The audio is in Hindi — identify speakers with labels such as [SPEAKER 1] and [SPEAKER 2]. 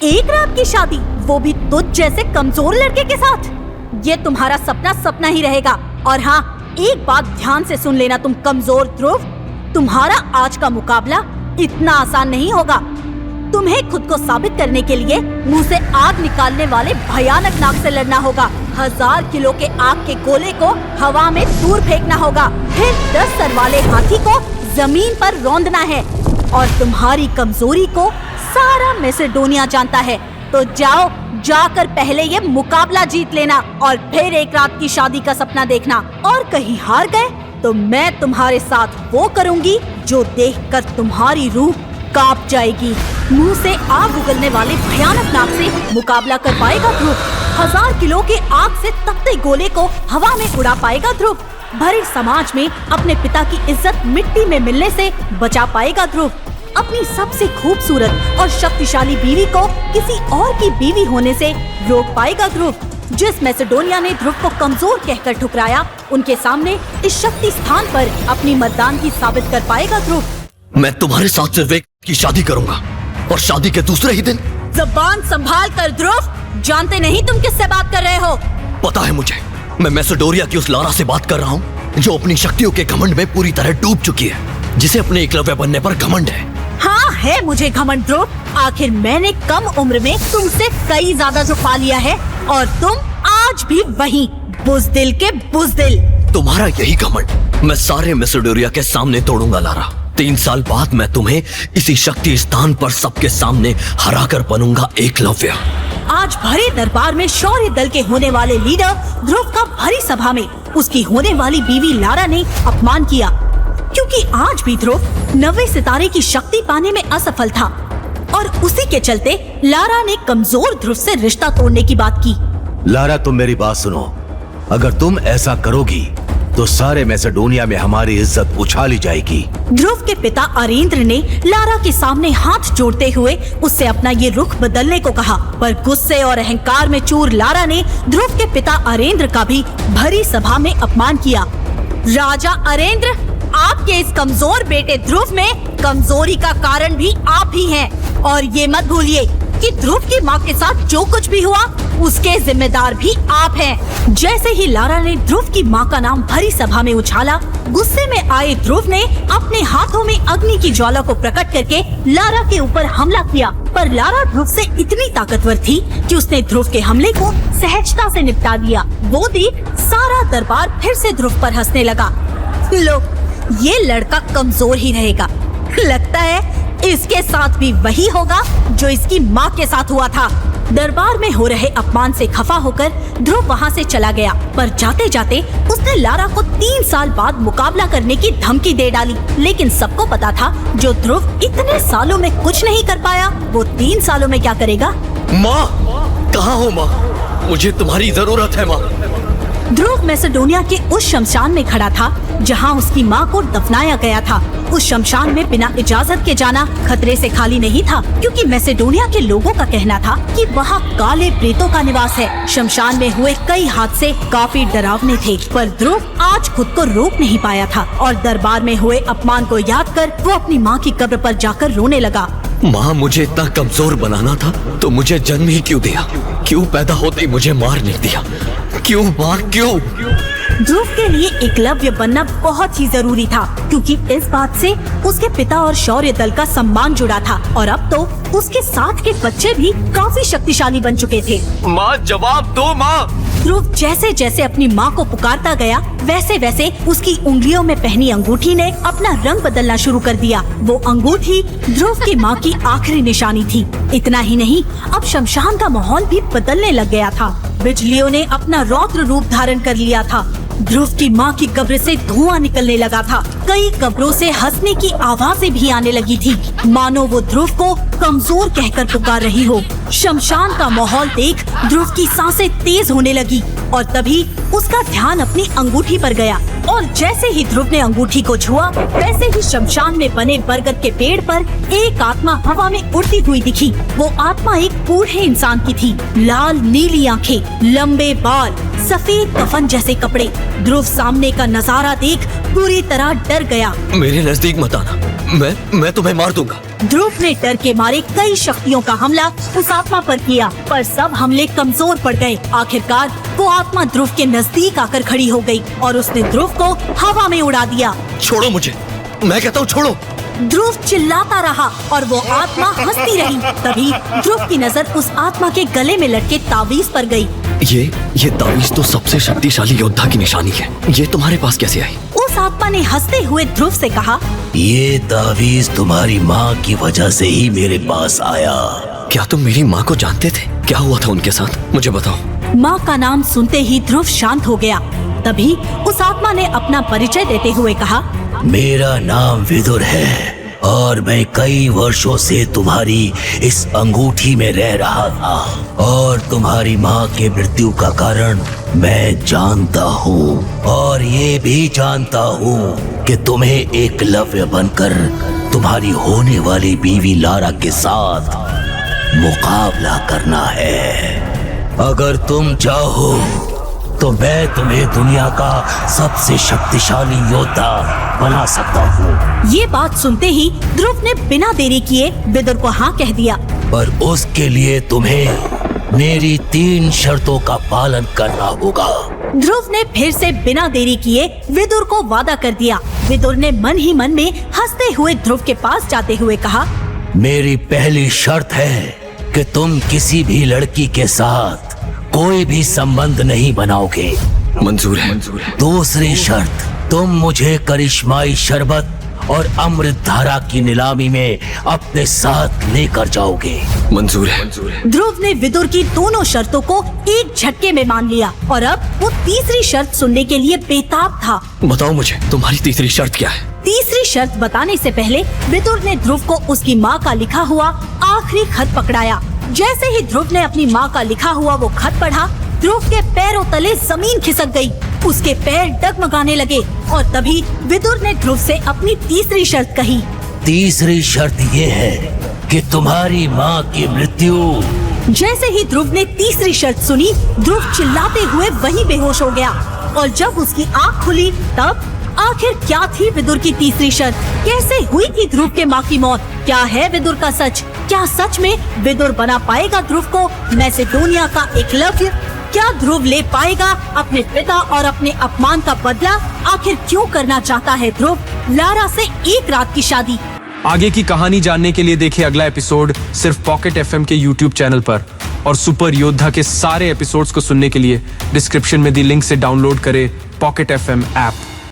[SPEAKER 1] एक रात की शादी, वो भी तुझ जैसे कमजोर लड़के के साथ। ये तुम्हारा सपना सपना ही रहेगा। और हाँ, एक बात ध्यान से सुन लेना तुम कमजोर ध्रुव, तुम्हारा आज का मुकाबला इतना आसान नहीं होगा। तुम्हें खुद को साबित करने के लिए मुंह से आग निकालने वाले भयानक नाग से लड़ना होगा। 1000 किलो के आग के गोले को हवा में दूर फेंकना होगा, फिर 10 सर वाले हाथी को जमीन पर रौंदना है। और तुम्हारी कमजोरी को सारा मैसेडोनिया जानता है। तो जाओ, जाकर पहले ये मुकाबला जीत लेना और फिर एक रात की शादी का सपना देखना। और कहीं हार गए तो मैं तुम्हारे साथ वो करूंगी जो देखकर तुम्हारी रूह कांप जाएगी। मुंह से आग उगलने वाले भयानक नाग से मुकाबला कर पाएगा ध्रुव? 1000 किलो के आग से तपते गोले को हवा में उड़ा पाएगा ध्रुव? भरे समाज में अपने पिता की इज्जत मिट्टी में मिलने से बचा पाएगा ध्रुव? अपनी सबसे खूबसूरत और शक्तिशाली बीवी को किसी और की बीवी होने से रोक पाएगा ध्रुव? जिस मैसेडोनिया ने ध्रुव को कमजोर कहकर ठुकराया, उनके सामने इस शक्ति स्थान पर अपनी मर्दानगी साबित कर पाएगा ध्रुव?
[SPEAKER 2] मैं तुम्हारे साथ सिर्फ एक की शादी करूंगा और शादी के दूसरे ही दिन।
[SPEAKER 1] ज़बान संभाल कर ध्रुव, जानते नहीं तुम किससे बात कर रहे हो?
[SPEAKER 2] पता है मुझे, मैं मैसेडोनिया की उस लारा से बात कर रहा हूँ जो अपनी शक्तियों के घमंड में पूरी तरह डूब चुकी है, जिसे अपने एकलव्य बनने पर घमंड है।
[SPEAKER 1] हाँ है मुझे घमंड ध्रुव, आखिर मैंने कम उम्र में तुमसे कई ज्यादा झुका लिया है और तुम आज भी वही बुज़दिल के बुज़दिल।
[SPEAKER 2] तुम्हारा यही घमंड मैं सारे मैसेडोनिया के सामने तोड़ूंगा लारा। 3 साल बाद मैं तुम्हें इसी शक्ति स्थान पर सबके सामने हराकर बनूंगा एकलव्य।
[SPEAKER 1] आज भरे दरबार में शौर्य दल के होने वाले लीडर ध्रुव का भरी सभा में उसकी होने वाली बीवी लारा ने अपमान किया, क्योंकि आज भी ध्रुव 90 सितारे की शक्ति पाने में असफल था और उसी के चलते लारा ने कमजोर ध्रुव से रिश्ता तोड़ने की बात की।
[SPEAKER 3] लारा, तुम मेरी बात सुनो। अगर तुम ऐसा करोगी तो सारे मैसेडोनिया में हमारी इज्जत उछाली जाएगी।
[SPEAKER 1] ध्रुव के पिता अरेंद्र ने लारा के सामने हाथ जोड़ते हुए उससे अपना ये रुख बदलने को कहा, पर गुस्से और अहंकार में चूर लारा ने ध्रुव के पिता अरेंद्र का भी भरी सभा में अपमान किया। राजा अरेंद्र, आपके इस कमजोर बेटे ध्रुव में कमजोरी का कारण भी आप ही हैं, और ये मत भूलिए कि ध्रुव की माँ के साथ जो कुछ भी हुआ उसके जिम्मेदार भी आप हैं। जैसे ही लारा ने ध्रुव की माँ का नाम भरी सभा में उछाला, गुस्से में आए ध्रुव ने अपने हाथों में अग्नि की ज्वाला को प्रकट करके लारा के ऊपर हमला किया। पर लारा ध्रुव से इतनी ताकतवर थी कि उसने ध्रुव के हमले को सहजता से निपटा दिया। वो देख सारा दरबार फिर से ध्रुव पर हंसने लगा। लो, ये लड़का कमजोर ही रहेगा, लगता है इसके साथ भी वही होगा जो इसकी माँ के साथ हुआ था। दरबार में हो रहे अपमान से खफा होकर ध्रुव वहाँ से चला गया, पर जाते जाते उसने लारा को 3 साल बाद मुकाबला करने की धमकी दे डाली। लेकिन सबको पता था जो ध्रुव इतने सालों में कुछ नहीं कर पाया, वो 3 सालों में क्या करेगा।
[SPEAKER 2] माँ, कहाँ हो माँ? मुझे तुम्हारी जरूरत है माँ।
[SPEAKER 1] ध्रुव मैसेडोनिया के उस शमशान में खड़ा था जहां उसकी मां को दफनाया गया था। उस शमशान में बिना इजाजत के जाना खतरे से खाली नहीं था, क्योंकि मैसेडोनिया के लोगों का कहना था कि वहां काले प्रेतों का निवास है। शमशान में हुए कई हादसे काफी डरावने थे, पर ध्रुव आज खुद को रोक नहीं पाया था और दरबार में हुए अपमान को याद कर वो अपनी माँ की कब्र पर जाकर रोने लगा।
[SPEAKER 2] माँ, मुझे इतना कमजोर बनाना था तो मुझे जन्म ही क्यों दिया? क्यों पैदा होते ही मुझे मार नहीं दिया? क्यों माँ, क्यों?
[SPEAKER 1] ध्रुव के लिए एकलव्य बनना बहुत ही जरूरी था, क्योंकि इस बात से उसके पिता और शौर्य दल का सम्मान जुड़ा था और अब तो उसके साथ के बच्चे भी काफी शक्तिशाली बन चुके थे।
[SPEAKER 2] माँ, जवाब दो माँ।
[SPEAKER 1] ध्रुव जैसे जैसे अपनी माँ को पुकारता गया, वैसे वैसे उसकी उंगलियों में पहनी अंगूठी ने अपना रंग बदलना शुरू कर दिया। वो अंगूठी ध्रुव की माँ की आखिरी निशानी थी। इतना ही नहीं, अब शमशान का माहौल भी बदलने लग गया था। बिजलियों ने अपना रौद्र रूप धारण कर लिया था। ध्रुव की माँ की कब्र से धुआं निकलने लगा था। कई कब्रों से हंसने की आवाजें भी आने लगी थी, मानो वो ध्रुव को कमजोर कहकर पुकार रही हो। शमशान का माहौल देख ध्रुव की सांसें तेज होने लगी और तभी उसका ध्यान अपनी अंगूठी पर गया और जैसे ही ध्रुव ने अंगूठी को छुआ, वैसे ही शमशान में बने बरगद के पेड़ पर एक आत्मा हवा में उड़ती हुई दिखी। वो आत्मा एक बूढ़े इंसान की थी। लाल नीली आंखें, लंबे बाल, सफेद कफन जैसे कपड़े। ध्रुव सामने का नजारा देख पूरी तरह डर गया।
[SPEAKER 2] मेरे नजदीक मत आना, मैं तुम्हें मार दूंगा।
[SPEAKER 1] ध्रुव ने डर के मारे कई शक्तियों का हमला उस आत्मा पर किया, पर सब हमले कमजोर पड़ गए। आखिरकार वो आत्मा ध्रुव के नजदीक आकर खड़ी हो गई और उसने ध्रुव को हवा में उड़ा दिया।
[SPEAKER 2] छोड़ो मुझे, मैं कहता हूँ छोड़ो।
[SPEAKER 1] ध्रुव चिल्लाता रहा और वो आत्मा हंसती रही। तभी ध्रुव की नजर उस आत्मा के गले में लटके तावीज पर गई।
[SPEAKER 2] ये तावीज तो सबसे शक्तिशाली योद्धा की निशानी है, ये तुम्हारे पास कैसे आई?
[SPEAKER 1] उस आत्मा ने हंसते हुए ध्रुव से कहा,
[SPEAKER 3] ये तावीज तुम्हारी माँ की वजह से ही मेरे पास आया।
[SPEAKER 2] क्या तुम मेरी माँ को जानते थे? क्या हुआ था उनके साथ, मुझे बताओ।
[SPEAKER 1] माँ का नाम सुनते ही ध्रुव शांत हो गया। तभी उस आत्मा ने अपना परिचय देते हुए कहा,
[SPEAKER 3] मेरा नाम विदुर है और मैं कई वर्षों से तुम्हारी इस अंगूठी में रह रहा था और तुम्हारी माँ के मृत्यु का कारण मैं जानता हूँ और ये भी जानता हूँ कि तुम्हें एकलव्य बनकर तुम्हारी होने वाली बीवी लारा के साथ मुकाबला करना है। अगर तुम चाहो तो मैं तुम्हें दुनिया का सबसे शक्तिशाली योद्धा बना सकता हूँ।
[SPEAKER 1] ये बात सुनते ही ध्रुव ने बिना देरी किए विदुर को हाँ कह दिया।
[SPEAKER 3] पर उसके लिए तुम्हें मेरी 3 शर्तों का पालन करना होगा।
[SPEAKER 1] ध्रुव ने फिर से बिना देरी किए विदुर को वादा कर दिया। विदुर ने मन ही मन में हंसते हुए ध्रुव के पास जाते हुए कहा,
[SPEAKER 3] मेरी पहली शर्त है कि तुम किसी भी लड़की के साथ कोई भी संबंध नहीं बनाओगे।
[SPEAKER 2] मंजूर है।
[SPEAKER 3] दूसरी शर्त, तुम मुझे करिश्माई शरबत और अमृत धारा की नीलामी में अपने साथ लेकर जाओगे।
[SPEAKER 2] मंजूर है।
[SPEAKER 1] ध्रुव ने विदुर की दोनों शर्तों को एक झटके में मान लिया और अब वो तीसरी शर्त सुनने के लिए बेताब था।
[SPEAKER 2] बताओ मुझे, तुम्हारी तीसरी शर्त क्या है?
[SPEAKER 1] तीसरी शर्त बताने से पहले विदुर ने ध्रुव को उसकी माँ का लिखा हुआ आखिरी खत पकड़ाया। जैसे ही ध्रुव ने अपनी माँ का लिखा हुआ वो खत पढ़ा, ध्रुव के पैरों तले जमीन खिसक गई। उसके पैर डगमगाने लगे और तभी विदुर ने ध्रुव से अपनी तीसरी शर्त कही।
[SPEAKER 3] तीसरी शर्त ये है कि तुम्हारी माँ की मृत्यु।
[SPEAKER 1] जैसे ही ध्रुव ने तीसरी शर्त सुनी, ध्रुव चिल्लाते हुए वहीं बेहोश हो गया और जब उसकी आँख खुली तब आखिर क्या थी विदुर की तीसरी शर्त? कैसे हुई थी ध्रुव के माँ की मौत? क्या है विदुर का सच? क्या सच में विदुर बना पाएगा ध्रुव को मैसेडोनिया का एकलव्य? क्या ध्रुव ले पाएगा अपने पिता और अपने अपमान का बदला? आखिर क्यों करना चाहता है ध्रुव लारा से एक रात की शादी?
[SPEAKER 4] आगे की कहानी जानने के लिए देखें अगला एपिसोड सिर्फ पॉकेट एफएम के यूट्यूब चैनल पर और सुपर योद्धा के सारे एपिसोड्स को सुनने के लिए डिस्क्रिप्शन में दी लिंक से डाउनलोड करें पॉकेट एफएम ऐप।